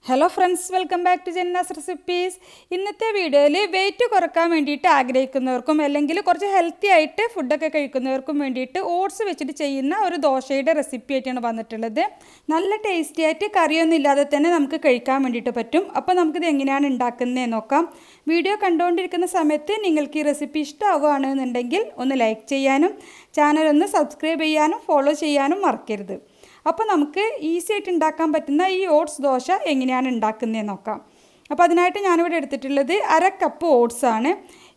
Hello friends, welcome back to Janna's recipes. ഇന്നത്തെ വീഡിയോയിൽ wait കുറക്കാൻ വേണ്ടിയിട്ട് ആഗ്രഹിക്കുന്നവർക്കും അല്ലെങ്കിൽ കുറച്ച് ഹെൽത്തി ആയിട്ട് ഫുഡൊക്കെ കഴിക്കുന്നവർക്കും വേണ്ടിയിട്ട് ഓട്സ് വെച്ചിട്ട് ചെയ്യുന്ന ഒരു ദോശയുടെ റെസിപ്പി ആയിട്ടാണ് വന്നിട്ടുള്ളത്. നല്ല ടേസ്റ്റി ആയിട്ട് കറിയൊന്നും ഇല്ലാതെ തന്നെ നമുക്ക് കഴിക്കാൻ വേണ്ടിയിട്ട് പറ്റും. അപ്പോൾ നമുക്കിത് എങ്ങനെയാണ് ഉണ്ടാക്കുന്നതെന്ന് നോക്കാം. വീഡിയോ കണ്ടുകൊണ്ടിരിക്കുന്ന സമയത്ത് നിങ്ങൾക്ക് ഈ റെസിപ്പി ഇഷ്ടമാവുകയാണെന്നുണ്ടെങ്കിൽ ഒന്ന് ലൈക്ക് ചെയ്യാനും ചാനൽ ഒന്ന് സബ്സ്ക്രൈബ് ചെയ്യാനും ഫോളോ ചെയ്യാനും മറക്കരുത്. അപ്പോൾ നമുക്ക് ഈസി ആയിട്ട് ഉണ്ടാക്കാൻ പറ്റുന്ന ഈ ഓട്സ് ദോശ എങ്ങനെയാണ് ഉണ്ടാക്കുന്നതെന്ന് നോക്കാം. അപ്പോൾ അതിനായിട്ട് ഞാനിവിടെ എടുത്തിട്ടുള്ളത് 1/2 കപ്പ് ഓട്സ് ആണ്.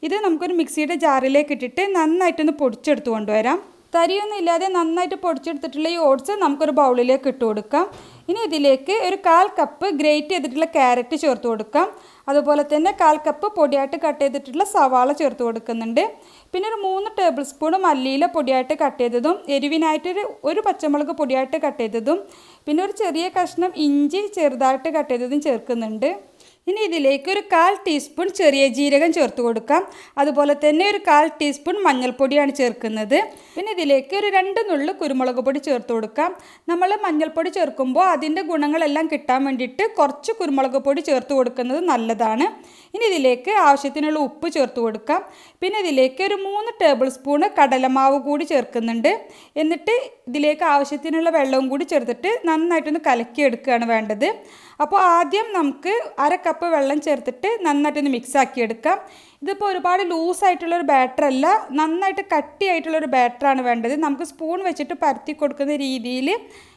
ഇത് നമുക്കൊരു മിക്സിയുടെ ജാറിലേക്ക് ഇട്ടിട്ട് നന്നായിട്ടൊന്ന് പൊടിച്ചെടുത്ത് കൊണ്ടുവരാം. തരിയൊന്നും ഇല്ലാതെ നന്നായിട്ട് പൊടിച്ചെടുത്തിട്ടുള്ള ഈ ഓട്സ് നമുക്കൊരു ബൗളിലേക്ക് ഇട്ട് കൊടുക്കാം. ഇനി ഇതിലേക്ക് ഒരു 1/4 കപ്പ് ഗ്രേറ്റ് ചെയ്തിട്ടുള്ള ക്യാരറ്റ് ചേർത്ത് കൊടുക്കാം. അതുപോലെ തന്നെ 1/4 കപ്പ് പൊടിയായിട്ട് കട്ട് ചെയ്തിട്ടുള്ള സവാള ചേർത്ത് കൊടുക്കുന്നുണ്ട്. പിന്നെ ഒരു 3 ടേബിൾ സ്പൂൺ മല്ലിയില പൊടിയായിട്ട് കട്ട് ചെയ്തതും, എരിവിനായിട്ടൊരു ഒരു പച്ചമുളക് പൊടിയായിട്ട് കട്ട് ചെയ്തതും, പിന്നെ ഒരു ചെറിയ കഷ്ണം ഇഞ്ചി ചെറുതായിട്ട് കട്ട് ചെയ്തതും ചേർക്കുന്നുണ്ട്. ഇനി ഇതിലേക്ക് ഒരു 1/4 ടീസ്പൂൺ ചെറിയ ജീരകം ചേർത്ത് കൊടുക്കാം. അതുപോലെ തന്നെ ഒരു 1/4 ടീസ്പൂൺ മഞ്ഞൾപ്പൊടിയാണ് ചേർക്കുന്നത്. പിന്നെ ഇതിലേക്ക് ഒരു 2 നുള്ളു കുരുമുളക് പൊടി ചേർത്ത് കൊടുക്കാം. നമ്മൾ മഞ്ഞൾപ്പൊടി ചേർക്കുമ്പോൾ അതിൻ്റെ ഗുണങ്ങളെല്ലാം കിട്ടാൻ വേണ്ടിയിട്ട് കുറച്ച് കുരുമുളക് പൊടി ചേർത്ത് കൊടുക്കുന്നത് നല്ലതാണ്. ഇനി ഇതിലേക്ക് ആവശ്യത്തിനുള്ള ഉപ്പ് ചേർത്ത് കൊടുക്കാം. പിന്നെ ഇതിലേക്ക് ഒരു 3 ടേബിൾ സ്പൂണ് കടലമാവ് കൂടി ചേർക്കുന്നുണ്ട്. എന്നിട്ട് ഇതിലേക്ക് ആവശ്യത്തിനുള്ള വെള്ളവും കൂടി ചേർത്തിട്ട് നന്നായിട്ടൊന്ന് കലക്കിയെടുക്കുകയാണ് വേണ്ടത്. അപ്പോൾ ആദ്യം നമുക്ക് 1/2 കപ്പ് വെള്ളം ചേർത്തിട്ട് നന്നായിട്ടൊന്ന് മിക്സാക്കി എടുക്കാം. ഇതിപ്പോൾ ഒരുപാട് ലൂസായിട്ടുള്ളൊരു ബാറ്ററല്ല, നന്നായിട്ട് കട്ടിയായിട്ടുള്ളൊരു ബാറ്ററാണ് വേണ്ടത്. നമുക്ക് സ്പൂൺ വെച്ചിട്ട് പരത്തി കൊടുക്കുന്ന രീതിയിൽ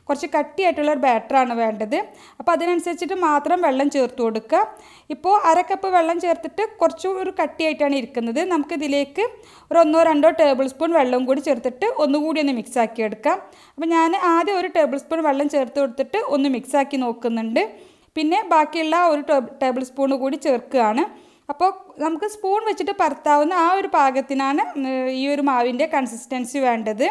കുറച്ച് കട്ടിയായിട്ടുള്ളൊരു ബാറ്ററാണ് വേണ്ടത്. അപ്പോൾ അതിനനുസരിച്ചിട്ട് മാത്രം വെള്ളം ചേർത്ത് കൊടുക്കുക. ഇപ്പോൾ 1/2 കപ്പ് വെള്ളം ചേർത്തിട്ട് കുറച്ചൊരു കട്ടിയായിട്ടാണ് ഇരിക്കുന്നത്. നമുക്കിതിലേക്ക് ഒരു 1-2 ടേബിൾ സ്പൂൺ വെള്ളം കൂടി ചേർത്തിട്ട് ഒന്നുകൂടി ഒന്ന് മിക്സാക്കി എടുക്കാം. അപ്പോൾ ഞാൻ ആദ്യം ഒരു ടേബിൾ സ്പൂൺ വെള്ളം ചേർത്ത് കൊടുത്തിട്ട് ഒന്ന് മിക്സാക്കി നോക്കുന്നുണ്ട്. പിന്നെ ബാക്കിയുള്ള ഒരു ടേബിൾ സ്പൂൺ കൂടി ചേർക്കുകയാണ്. അപ്പോൾ നമുക്ക് സ്പൂൺ വെച്ചിട്ട് പരത്താവുന്ന ആ ഒരു പാകത്തിനാണ് ഈ ഒരു മാവിൻ്റെ കൺസിസ്റ്റൻസി വേണ്ടത്.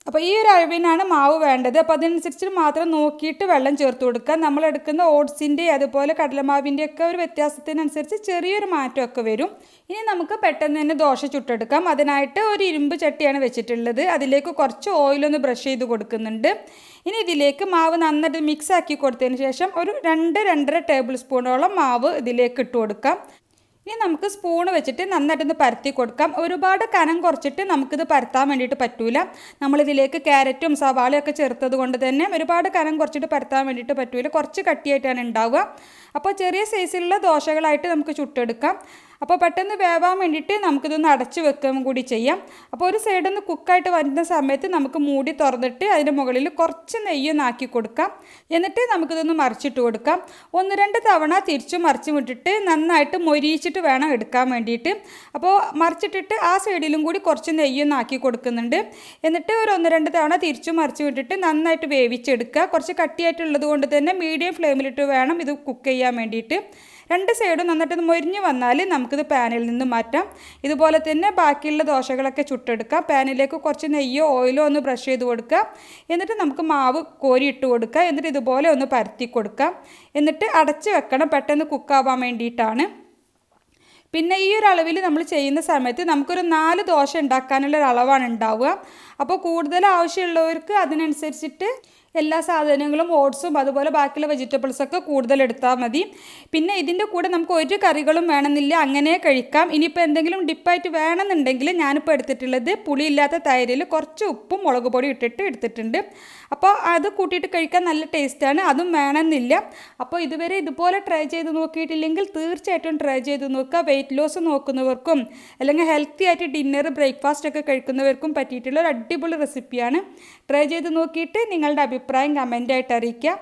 അപ്പോൾ ഈ ഒരു അളവിനാണ് മാവ് വേണ്ടത്. അപ്പോൾ അതിനനുസരിച്ച് മാത്രം നോക്കിയിട്ട് വെള്ളം ചേർത്ത് കൊടുക്കുക. നമ്മൾ എടുക്കുന്ന ഓട്സിൻ്റെ അതുപോലെ കടലമാവിൻ്റെയൊക്കെ ഒരു വ്യത്യാസത്തിനനുസരിച്ച് ചെറിയൊരു മാറ്റമൊക്കെ വരും. ഇനി നമുക്ക് പെട്ടെന്ന് തന്നെ ദോശ ചുട്ടെടുക്കാം. അതിനായിട്ട് ഒരു ഇരുമ്പ് ചട്ടിയാണ് വെച്ചിട്ടുള്ളത്. അതിലേക്ക് കുറച്ച് ഓയിലൊന്ന് ബ്രഷ് ചെയ്ത് കൊടുക്കുന്നുണ്ട്. ഇനി ഇതിലേക്ക് മാവ് നന്നായിട്ട് മിക്സ് ആക്കി കൊടുത്തതിന് ശേഷം ഒരു 2-2.5 ടേബിൾ സ്പൂണോളം മാവ് ഇതിലേക്ക് ഇട്ട് കൊടുക്കാം. ഇനി നമുക്ക് സ്പൂൺ വെച്ചിട്ട് നന്നായിട്ടൊന്ന് പരത്തി കൊടുക്കാം. ഒരുപാട് കനം കുറച്ചിട്ട് നമുക്കിത് പരത്താൻ വേണ്ടിയിട്ട് പറ്റൂല. നമ്മളിതിലേക്ക് ക്യാരറ്റും സവാളയും ഒക്കെ ചേർത്തത് കൊണ്ട് തന്നെ ഒരുപാട് കനം കുറച്ചിട്ട് പരത്താൻ വേണ്ടിയിട്ട് പറ്റൂല. കുറച്ച് കട്ടിയായിട്ടാണ് ഉണ്ടാവുക. അപ്പോൾ ചെറിയ സൈസിലുള്ള ദോശകളായിട്ട് നമുക്ക് ചുട്ടെടുക്കാം. അപ്പോൾ പെട്ടെന്ന് വേവാൻ വേണ്ടിയിട്ട് നമുക്കിതൊന്ന് അടച്ച് വെക്കുകയും കൂടി ചെയ്യാം. അപ്പോൾ ഒരു സൈഡൊന്ന് കുക്കായിട്ട് വരുന്ന സമയത്ത് നമുക്ക് മൂടി തുറന്നിട്ട് അതിൻ്റെ മുകളിൽ കുറച്ച് നെയ്യൊന്ന് ആക്കി കൊടുക്കാം. എന്നിട്ട് നമുക്കിതൊന്ന് മറിച്ചിട്ട് കൊടുക്കാം. 1-2 തവണ തിരിച്ചും മറിച്ചും ഇട്ടിട്ട് നന്നായിട്ട് മൊരിയിച്ചിട്ട് വേണം എടുക്കാൻ വേണ്ടിയിട്ട്. അപ്പോൾ മറിച്ചിട്ടിട്ട് ആ സൈഡിലും കൂടി കുറച്ച് നെയ്യൊന്ന് ആക്കി കൊടുക്കുന്നുണ്ട്. എന്നിട്ട് ഒരു 1-2 തവണ തിരിച്ചും മറിച്ചും ഇട്ടിട്ട് നന്നായിട്ട് വേവിച്ചെടുക്കുക. കുറച്ച് കട്ടിയായിട്ടുള്ളത് കൊണ്ട് തന്നെ മീഡിയം ഫ്ലെയിമിലിട്ട് വേണം ഇത് കുക്ക് ചെയ്യാൻ വേണ്ടിയിട്ട്. 2 സൈഡും നന്നായിട്ട് മൊരിഞ്ഞ് വന്നാൽ നമുക്കിത് പാനിൽ നിന്ന് മാറ്റാം. ഇതുപോലെ തന്നെ ബാക്കിയുള്ള ദോശകളൊക്കെ ചുട്ടെടുക്കാം. പാനിലേക്ക് കുറച്ച് നെയ്യോ ഓയിലോ ഒന്ന് ബ്രഷ് ചെയ്ത് കൊടുക്കുക. എന്നിട്ട് നമുക്ക് മാവ് കോരി ഇട്ട് കൊടുക്കുക. എന്നിട്ട് ഇതുപോലെ ഒന്ന് പരത്തി കൊടുക്കാം. എന്നിട്ട് അടച്ച് വെക്കണം, പെട്ടെന്ന് കുക്കാവാൻ വേണ്ടിയിട്ടാണ്. പിന്നെ ഈ ഒരു അളവിൽ നമ്മൾ ചെയ്യുന്ന സമയത്ത് നമുക്കൊരു 4 ദോശ ഉണ്ടാക്കാനുള്ള ഒരു അളവാണ് ഉണ്ടാവുക. അപ്പോൾ കൂടുതൽ ആവശ്യമുള്ളവർക്ക് അതിനനുസരിച്ചിട്ട് എല്ലാ സാധനങ്ങളും ഓട്സും അതുപോലെ ബാക്കിയുള്ള വെജിറ്റബിൾസൊക്കെ കൂടുതൽ എടുത്താൽ മതി. പിന്നെ ഇതിൻ്റെ കൂടെ നമുക്ക് ഒരു കറികളും വേണമെന്നില്ല, അങ്ങനെ കഴിക്കാം. ഇനിയിപ്പോൾ എന്തെങ്കിലും ഡിപ്പായിട്ട് വേണമെന്നുണ്ടെങ്കിൽ ഞാനിപ്പോൾ എടുത്തിട്ടുള്ളത് പുളിയില്ലാത്ത തൈരിൽ കുറച്ച് ഉപ്പും മുളക് പൊടി ഇട്ടിട്ട് എടുത്തിട്ടുണ്ട്. അപ്പോൾ അത് കൂട്ടിയിട്ട് കഴിക്കാൻ നല്ല ടേസ്റ്റാണ്. അതും വേണമെന്നില്ല. അപ്പോൾ ഇതുവരെ ഇതുപോലെ ട്രൈ ചെയ്ത് നോക്കിയിട്ടില്ലെങ്കിൽ തീർച്ചയായിട്ടും ട്രൈ ചെയ്ത് നോക്കുക. വെയിറ്റ് ലോസ് നോക്കുന്നവർക്കും അല്ലെങ്കിൽ ഹെൽത്തി ആയിട്ട് ഡിന്നർ ബ്രേക്ക്ഫാസ്റ്റ് ഒക്കെ കഴിക്കുന്നവർക്കും പറ്റിയിട്ടുള്ള ഒരു അടിപൊളി റെസിപ്പിയാണ്. ട്രൈ ചെയ്ത് നോക്കിയിട്ട് നിങ്ങളുടെ അഭിപ്രായം കമൻ്റായിട്ട് അറിയിക്കുക.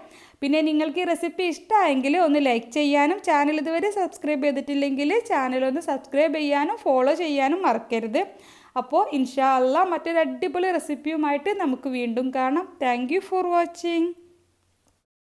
പിന്നെ നിങ്ങൾക്ക് ഈ റെസിപ്പി ഇഷ്ടമായെങ്കിൽ ഒന്ന് ലൈക്ക് ചെയ്യാനും ചാനൽ ഇതുവരെ സബ്സ്ക്രൈബ് ചെയ്തിട്ടില്ലെങ്കിൽ ചാനലൊന്ന് സബ്സ്ക്രൈബ് ചെയ്യാനും ഫോളോ ചെയ്യാനും മറക്കരുത്. അപ്പോൾ ഇൻഷാ അല്ലാഹ് മറ്റൊരു അടിപൊളി റെസിപ്പിയുമായിട്ട് നമുക്ക് വീണ്ടും കാണാം. Thank you for watching.